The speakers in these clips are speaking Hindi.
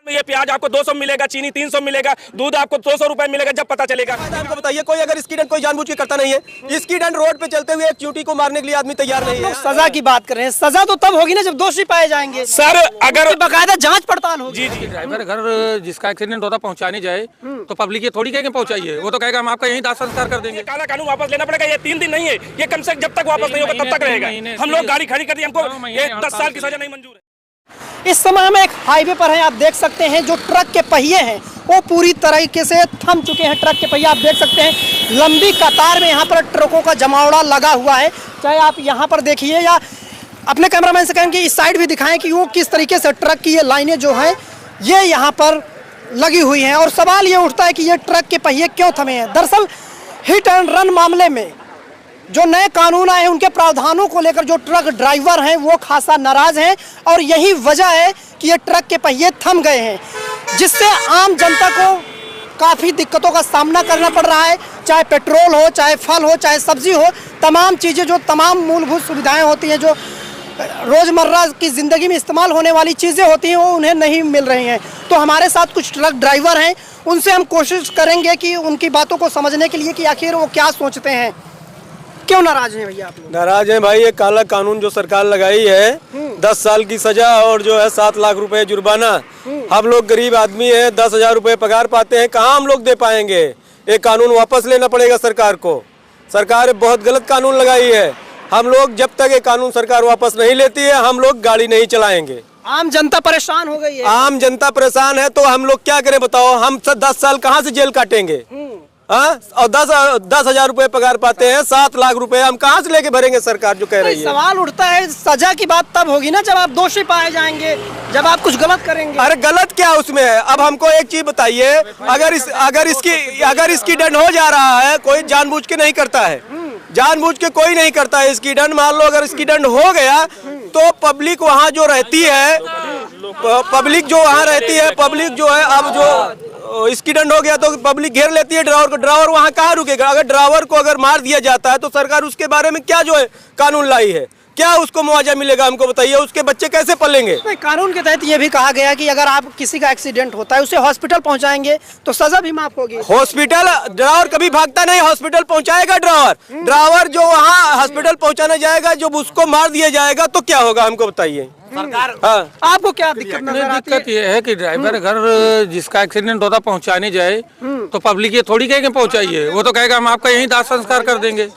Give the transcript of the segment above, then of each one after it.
ये प्याज आपको 200 मिलेगा, चीनी 300 मिलेगा, दूध आपको 200 रुपए मिलेगा, जब पता चलेगा। आपको बताइए, कोई अगर इसकी कोई जानबूझ के करता नहीं है। इसकी डंड रोड पे चलते हुए एक चींटी को मारने के लिए आदमी तैयार नहीं है। सजा की बात कर रहे हैं, सजा तो तब होगी ना जब दोषी पाए जाएंगे सर। अगर बाकायदा जांच पड़ताल होगी। जी ड्राइवर घर जिसका एक्सीडेंट होता पहुंचाने जाए तो पब्लिक ये थोड़ी कहेंगे पहुंचाइए, वो तो कहेगा हम आपका यहीं दाह संस्कार कर देंगे। काला कानून वापस लेना पड़ेगा। ये 3 दिन नहीं है, ये कम से कम जब तक वापस नहीं होगा तब तक रहेगा। हम लोग गाड़ी खड़ी कर दी, हमको ये 10 साल की सजा नहीं मंजूर है। इस समय हम एक हाईवे पर हैं, आप देख सकते हैं जो ट्रक के पहिए हैं वो पूरी तरीके से थम चुके हैं। ट्रक के पहिए आप देख सकते हैं, लंबी कतार में यहाँ पर ट्रकों का जमावड़ा लगा हुआ है। चाहे आप यहाँ पर देखिए या अपने कैमरामैन से कहें कि इस साइड भी दिखाएं कि वो किस तरीके से ट्रक की ये लाइनें जो हैं ये यहाँ पर लगी हुई हैं। और सवाल ये उठता है कि ये ट्रक के पहिए क्यों थमे हैं। दरअसल हिट एंड रन मामले में जो नए कानून आए हैं उनके प्रावधानों को लेकर जो ट्रक ड्राइवर हैं वो खासा नाराज हैं और यही वजह है कि ये ट्रक के पहिए थम गए हैं, जिससे आम जनता को काफ़ी दिक्कतों का सामना करना पड़ रहा है। चाहे पेट्रोल हो, चाहे फल हो, चाहे सब्जी हो, तमाम चीज़ें जो तमाम मूलभूत सुविधाएं होती हैं, जो रोज़मर्रा की ज़िंदगी में इस्तेमाल होने वाली चीज़ें होती हैं, वो उन्हें नहीं मिल रही हैं। तो हमारे साथ कुछ ट्रक ड्राइवर हैं, उनसे हम कोशिश करेंगे कि उनकी बातों को समझने के लिए कि आखिर वो क्या सोचते हैं। क्यों नाराज हैं भैया आप लोग? नाराज हैं भाई, ये काला कानून जो सरकार लगाई है 10 साल की सजा और जो है 7 लाख रुपए जुर्माना। हम लोग गरीब आदमी हैं, 10,000 रुपए पगार पाते हैं, कहाँ हम लोग दे पाएंगे। ये कानून वापस लेना पड़ेगा सरकार को। सरकार बहुत गलत कानून लगाई है। हम लोग जब तक ये कानून सरकार वापस नहीं लेती है हम लोग गाड़ी नहीं चलाएंगे। आम जनता परेशान हो गई है। आम जनता परेशान है तो हम लोग क्या करें बताओ। हम 10 साल कहाँ से जेल काटेंगे। हाँ, और 10,000 रुपए पगार पाते हैं, 7 लाख रुपए हम कहाँ से लेके भरेंगे। सरकार जो कह रही है। सवाल उठता है सजा की बात तब होगी ना जब आप दोषी पाए जाएंगे, जब आप कुछ गलत करेंगे। अरे गलत क्या उसमें है। अब हमको एक चीज बताइए, अगर इसकी दंड हो जा रहा है, कोई जानबूझ के नहीं करता है, जानबूझ के कोई नहीं करता है इसकी दंड। मान लो अगर इसकी दंड हो गया तो पब्लिक वहाँ जो रहती है, पब्लिक जो वहाँ रहती है, पब्लिक जो है अब जो इसकी दंड हो गया तो पब्लिक घेर लेती है ड्राइवर को। ड्राइवर वहाँ कहाँ रुकेगा। अगर ड्राइवर को अगर मार दिया जाता है तो सरकार उसके बारे में क्या जो है कानून लाई है, क्या उसको मुआवजा मिलेगा हमको बताइए। उसके बच्चे कैसे पलेंगे। कानून के तहत ये भी कहा गया कि अगर आप किसी का एक्सीडेंट होता है उसे हॉस्पिटल पहुंचाएंगे तो सजा भी माफ होगी। हॉस्पिटल ड्राइवर कभी भागता नहीं, हॉस्पिटल पहुंचाएगा ड्राइवर जो वहाँ हॉस्पिटल पहुंचाने जाएगा, जो उसको मार दिया जाएगा तो क्या होगा हमको बताइए। सरकार आपको क्या दिक्कत नजर आती है? दिक्कत ये है कि ड्राइवर घर जिसका एक्सीडेंट होता पहुंचाने जाए तो पब्लिक ये थोड़ी कहेंगे पहुंचाइए, वो तो कहेगा हम आपका यहीं दाह संस्कार कर देंगे।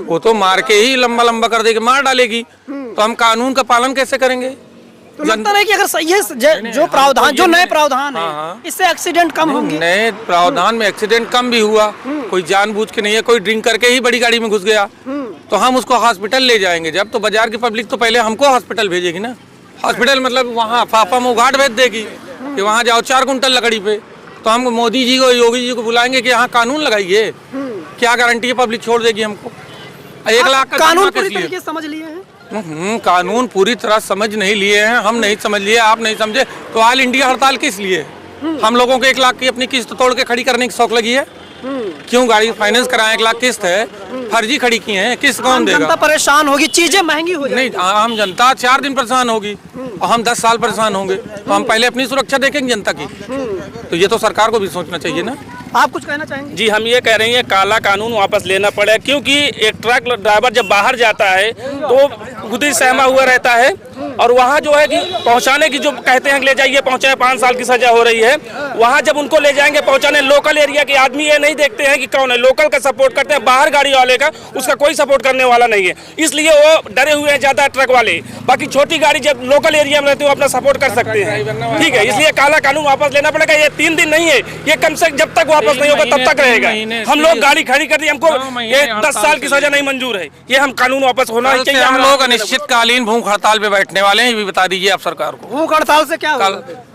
वो तो मार के ही लंबा लंबा कर देगी, मार डालेगी। तो हम कानून का पालन कैसे करेंगे। तो लगता है कि अगर सही है जो प्रावधान, जो नए प्रावधान है इससे एक्सीडेंट कम होंगे। नए प्रावधान में एक्सीडेंट कम भी हुआ, कोई जानबूझ के नहीं है, कोई ड्रिंक करके ही बड़ी गाड़ी में घुस गया तो हम उसको हॉस्पिटल ले जाएंगे। जब तो बाजार की पब्लिक तो पहले हमको हॉस्पिटल भेजेगी ना। हॉस्पिटल मतलब वहाँ फाफा मुगाट भेज देगी कि वहाँ जाओ 4 कुंटल लकड़ी पे। तो हम मोदी जी को, योगी जी को बुलाएंगे कि यहाँ कानून लगाइए। क्या गारंटी है पब्लिक छोड़ देगी हमको। 1 लाख का कानून पूरी तरीके से समझ लिए हैं। कानून पूरी तरह समझ नहीं लिए हैं, हम नहीं समझ लिए, आप नहीं समझे तो ऑल इंडिया हड़ताल किस लिए। हम लोगों को 1 लाख की अपनी किस्त तोड़ के खड़ी करने की शौक लगी है। क्यों गाड़ी फाइनेंस कराएं, 1 लाख किस्त है, फर्जी खड़ी की है, किस्त कौन देगा। जनता परेशान होगी, चीजें महंगी हो जाएंगी। नहीं, आम जनता 4 दिन परेशान होगी और हम 10 साल परेशान होंगे। तो हम पहले अपनी सुरक्षा देखेंगे जनता की। तो ये तो सरकार को भी सोचना चाहिए ना। आप कुछ कहना चाहेंगे? जी, हम ये कह रहे हैं काला कानून वापस लेना पड़े, क्योंकि एक ट्रक ड्राइवर जब बाहर जाता है तो खुद ही सहमा हुआ रहता है और वहाँ जो है कि पहुँचाने की जो कहते हैं ले जाइए पहुँचाए, 5 साल की सजा हो रही है। वहाँ जब उनको ले जाएंगे पहुँचाने, लोकल एरिया के आदमी ये नहीं देखते हैं कि कौन है, लोकल का सपोर्ट करते हैं, बाहर गाड़ी वाले का उसका कोई सपोर्ट करने वाला नहीं है। इसलिए वो डरे हुए हैं ज्यादा ट्रक वाले। बाकी छोटी गाड़ी जब लोकल एरिया में रहती है वो अपना सपोर्ट कर सकते हैं। ठीक है, इसलिए काला कानून वापस लेना पड़ेगा। ये 3 दिन नहीं है, ये कम से कम जब तक वापस नहीं होगा तब तक रहेगा। हम लोग गाड़ी खड़ी कर दी, हमको ये 10 साल की सजा नहीं मंजूर है। ये हम कानून वापस होना चाहिए। हम लोग अनिश्चितकालीन भूख हड़ताल पे बैठने वाले हैं, ये भी बता दीजिए आप सरकार को। भूख हड़ताल से क्या होगा?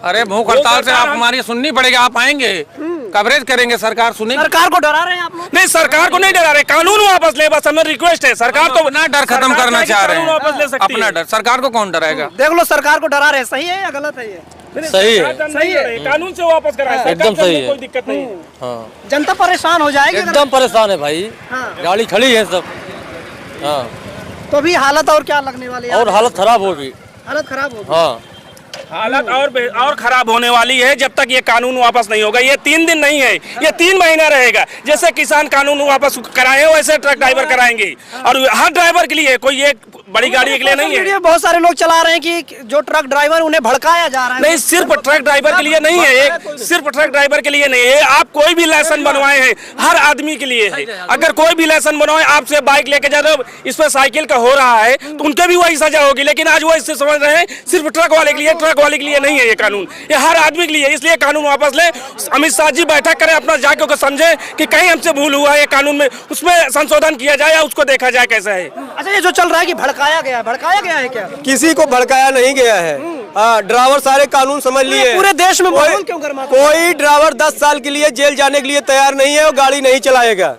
अरे भूख हड़ताल से आप हमारी सुननी पड़ेगी। आप आएंगे, कवरेज करेंगे, सरकार सुनेगी। सरकार को डरा रहे हैं आप लोग? नहीं, सरकार को नहीं डरा रहे, कानून वापस ले, बस हमें रिक्वेस्ट है। सरकार तो अपना डर खत्म करना चाह रहे हैं, वापस ले सकती है। अपना डर। सरकार को कौन डराएगा। देख लो, सरकार को डरा रहे। सही है या गलत है ये? सही है, सही है, कानून से वापस कराए, एकदम सही है, कोई दिक्कत नहीं है। हाँ, जनता परेशान हो जाएगी। एकदम परेशान है भाई। गाड़ी खड़ी है सब। हाँ, तो भी हालत और क्या लगने वाली है? और हालत खराब होगी। हालत खराब होगी। हाँ, हालत और खराब होने वाली है जब तक ये कानून वापस नहीं होगा। ये 3 दिन नहीं है, ये 3 महीना रहेगा। जैसे किसान कानून वापस कराए वैसे ट्रक ड्राइवर कराएंगे, और हर ड्राइवर के लिए, कोई एक बड़ी गाड़ी के लिए नहीं है। बहुत सारे लोग चला रहे हैं कि जो ट्रक ड्राइवर उन्हें भड़काया जा रहा है। नहीं, सिर्फ ट्रक ड्राइवर के लिए नहीं है, सिर्फ ट्रक ड्राइवर के लिए नहीं है। आप कोई भी लाइसेंस बनवाए हैं, हर आदमी के लिए है। अगर कोई भी लाइसेंस बनवाए, आपसे बाइक लेके जा रहे हो, इस पर साइकिल का हो रहा है तो उनके भी वही सजा होगी। लेकिन आज वो इससे समझ रहे हैं सिर्फ ट्रक वाले के लिए, ट्रक वाले के लिए नहीं है ये कानून, ये हर आदमी के लिए। इसलिए कानून वापस ले, अमित शाह जी बैठक करें, अपना जाके को समझे कि कहीं हमसे भूल हुआ है कानून में, उसमें संशोधन किया जाए या उसको देखा जाए कैसा है। अच्छा, ये जो चल रहा है कि भड़काया गया है क्या? किसी को भड़काया नहीं गया है। ड्राइवर सारे कानून समझ लिए। पूरे देश में माहौल क्यों गर्माता है? कोई ड्राइवर 10 साल के लिए जेल जाने के लिए तैयार नहीं है और गाड़ी नहीं चलाएगा।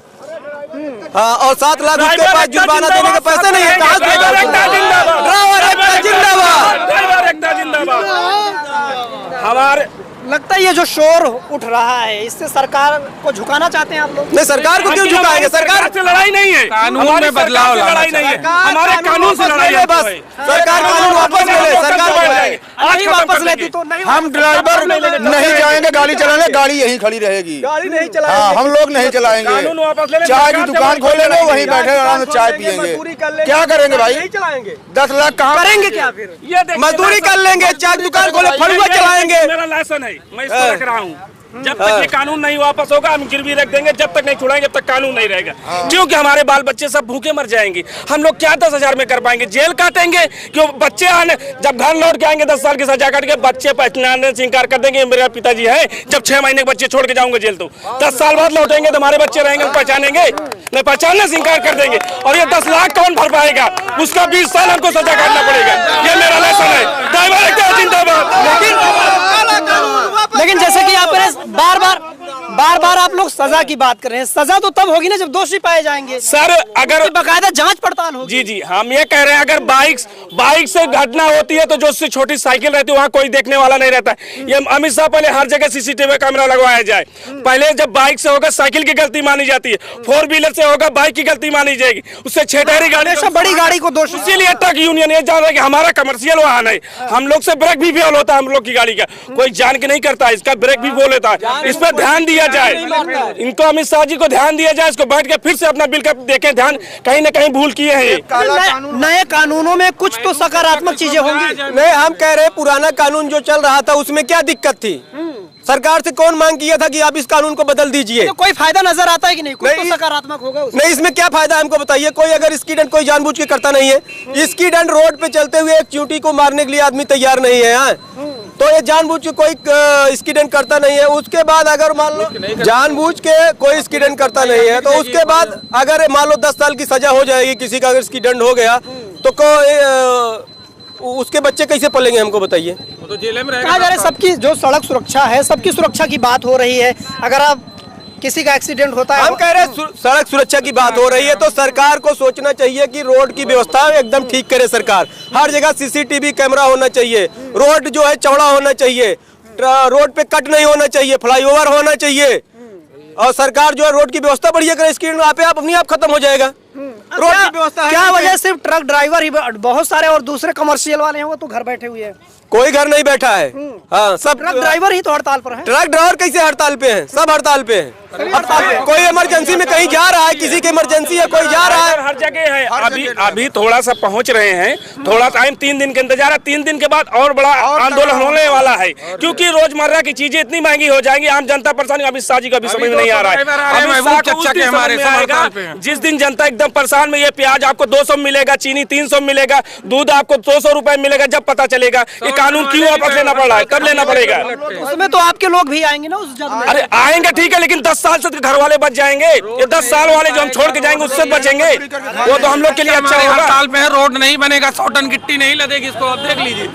हाँ, और 7 लाख उसके पास जुर्माना देने के पैसे नहीं है। कहाँ से ड्राइवर एकता जिंदाबाद। हमारे लगता है ये जो शोर उठ रहा है, इससे सरकार को झुकाना चाहते हैं आप लोग? नहीं, सरकार को क्यों झुकाएंगे? सरकार से लड़ाई नहीं है, कानून में बदलाव लड़ाई नहीं है, हमारे कानून से लड़ाई है। बस सरकार कानून वापस ले ले, सरकार नहीं वापस लेती तो नहीं। हम ड्राइवर नहीं जाएंगे गाड़ी चलाने, गाड़ी यहीं खड़ी रहेगी। गाड़ी नहीं हाँ, चलाएंगे। हम लोग नहीं चलाएंगे। कानून वापस ले ले, चाय की सरकार से दुकान कोई खोलेंगे, लड़ाई वहीं बैठे आराम से चाय पियेंगे। क्या करेंगे भाई? नहीं चलाएंगे। 10 लाख कहाँ करेंगे क्या फिर? मजदूरी कर लेंगे, चाय की दुकान खोले, फलुआ चलाएंगे। मेरा लाइसेंस है, मैं इसको रख रहा हूँ। जब तक ये कानून नहीं वापस होगा हम गिरवी रख देंगे, जब तक नहीं छुड़ाएंगे जब तक कानून नहीं रहेगा। क्योंकि हमारे बाल बच्चे सब भूखे मर जाएंगे। हम लोग क्या 10,000 में कर पाएंगे? जेल काटेंगे क्यों? बच्चे आने जब घर लौट के आएंगे 10 साल की सजा काट के, बच्चे पहचानने से इंकार कर देंगे मेरे पिताजी है। जब 6 महीने के बच्चे छोड़ के जाऊंगा जेल, तो 10 साल बाद लौटेंगे तो हमारे बच्चे रहेंगे, पहचानेंगे नहीं, पहचानने से इंकार कर देंगे। और ये 10 लाख कौन भर पाएगा? उसका 20 साल हमको सजा काटना पड़ेगा। ये मेरा लेसन है। ड्राइवर एकता जिंदाबाद। लेकिन जैसे कि आप बार बार आप लोग सजा की बात कर रहे हैं, सजा तो तब होगी ना जब दोषी पाए जाएंगे। सर अगर बाकायदा जांच पड़ताल होगी। जी हम ये कह रहे हैं, अगर बाइक से घटना होती है तो जो उससे छोटी साइकिल रहती है वहाँ कोई देखने वाला नहीं रहता। ये अमित शाह पहले हर जगह CCTV कैमरा लगवाया जाए। पहले जब बाइक से होगा साइकिल की गलती मानी जाती है, 4 व्हीलर से होगा बाइक की गलती मानी जाएगी, उससे छेटहरी गाड़ी हमेशा बड़ी गाड़ी को दोषी। इसीलिए ट्रक यूनियन ये जान रहा है कि हमारा कमर्शियल वाहन है, हम लोग से ब्रेक भी फेल होता है, हम लोग की गाड़ी का कोई जान के नहीं करता, इसका ब्रेक भी बोल लेता है। इस पर ध्यान दिया जाए, इनको अमित शाह जी को ध्यान दिया जाए, इसको बैठ के फिर से अपना बिल का देखें ध्यान, कहीं ना कहीं भूल किए हैं। नए कानूनों में कुछ तो सकारात्मक चीजें होंगी। नहीं, हम कह रहे पुराना कानून जो चल रहा था उसमें क्या दिक्कत थी? सरकार से कौन मांग किया था कि आप इस कानून को बदल दीजिए? तो कोई फायदा नजर आता है कि नहीं? कुछ तो सकारात्मक होगा उसमें। नहीं, इसमें क्या फायदा हमको बताइए? कोई अगर स्कीडेंट कोई जानबूझ के करता नहीं है, स्कीडेंट रोड पे चलते हुए एक चींटी को मारने के लिए आदमी तैयार नहीं है। हाँ, तो ये जानबूझ के कोई स्कीडेंट करता नहीं है। उसके बाद अगर मान लो जानबूझ के कोई स्कीडेंट करता नहीं है, तो उसके बाद अगर मान लो 10 साल की सजा हो जाएगी किसी का, अगर स्कीडेंट हो गया तो उसके बच्चे कैसे पलेंगे? हमको बताइए। तो जेल में कहा जा रहा है सबकी जो सड़क सुरक्षा है, सबकी सुरक्षा की बात हो रही है। अगर आप किसी का एक्सीडेंट होता है, हम कह रहे हैं सड़क सुरक्षा की बात हो रही है तो सरकार को सोचना चाहिए कि रोड की व्यवस्था एकदम ठीक करे। सरकार हर जगह CCTV कैमरा होना चाहिए, रोड जो है चौड़ा होना चाहिए, रोड पे कट नहीं होना चाहिए, फ्लाईओवर होना चाहिए, और सरकार जो है रोड की व्यवस्था बढ़िया करे। स्कीड आप अपनी आप खत्म हो जाएगा। रोड की व्यवस्था क्या वजह सिर्फ ट्रक ड्राइवर ही, बहुत सारे और दूसरे कमर्शियल वाले हैं वो तो घर बैठे हुए हैं। कोई घर नहीं बैठा है। हाँ, सब ट्रक ड्राइवर ही तो हड़ताल पर है। ट्रक ड्राइवर कैसे हड़ताल पे हैं? सब हड़ताल पे हैं। कोई इमरजेंसी में कहीं जा रहा है, किसी की इमरजेंसी है, कोई जा रहा है, हर जगह है। अभी थोड़ा सा पहुंच रहे हैं, थोड़ा टाइम 3 दिन का इंतजार है। 3 दिन के बाद और बड़ा आंदोलन होने वाला है, क्योंकि रोजमर्रा की चीजें इतनी महंगी हो जाएंगी, आम जनता परेशान। अमित शाह जी का भी समझ में नहीं आ रहा है। जिस दिन जनता एकदम परेशान में, ये प्याज आपको 200 मिलेगा, चीनी 300 मिलेगा, दूध आपको 200 रुपए मिलेगा, जब पता चलेगा ये कानून क्यों वापस लेना पड़ रहा है, तब लेना पड़ेगा। उसमें तो आपके लोग भी आएंगे ना उस जग में। अरे आएंगे ठीक है, लेकिन 10 साल से घर वाले बच जाएंगे। ये 10 साल वाले जो हम छोड़ के जाएंगे उससे बचेंगे, वो तो हम लोग के लिए अच्छा होगा। साल में रोड नहीं बनेगा, 100 टन गिट्टी नहीं लदेगी, इसको अब देख लीजिए।